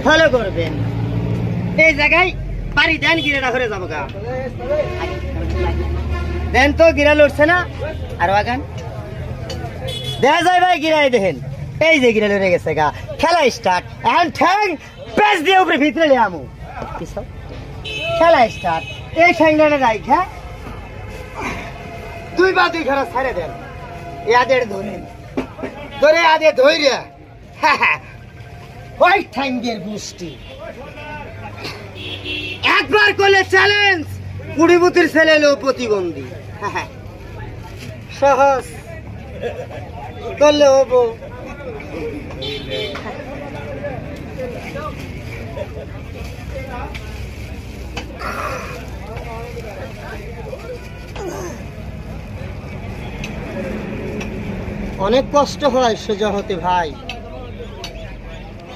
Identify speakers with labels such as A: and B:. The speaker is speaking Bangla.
A: ফলো করবেন। এই জায়গায় পারি দেন, গিরেটা ঘরে যাবো গা। দেন তো, গিরা লড়ছে না। আরো আগান, দেখা যায় ভাই গিরাই দেখেন। এই যে গিরা লড়ে গেছে গা, খেলা স্টার্ট। এখন ঠ্যাং পেঁচ দিয়ে উপরে ভিতরে লে আমু, খেলা স্টার্ট। এই ঠ্যাংটা রাইখা 2 বা 2 ঘরে ছাড়ে দেন। ইয়াদের ধরেন, ধরে আদে ধৈর্য। ওই ঠ্যাঙ্গের গোষ্ঠী একবার করলে চ্যালেঞ্জ, 20 বুতির ছেলে লো প্রতিবন্ধী। সহজ করলে হবো। অনেক কষ্ট হয় সোজা হতে ভাই।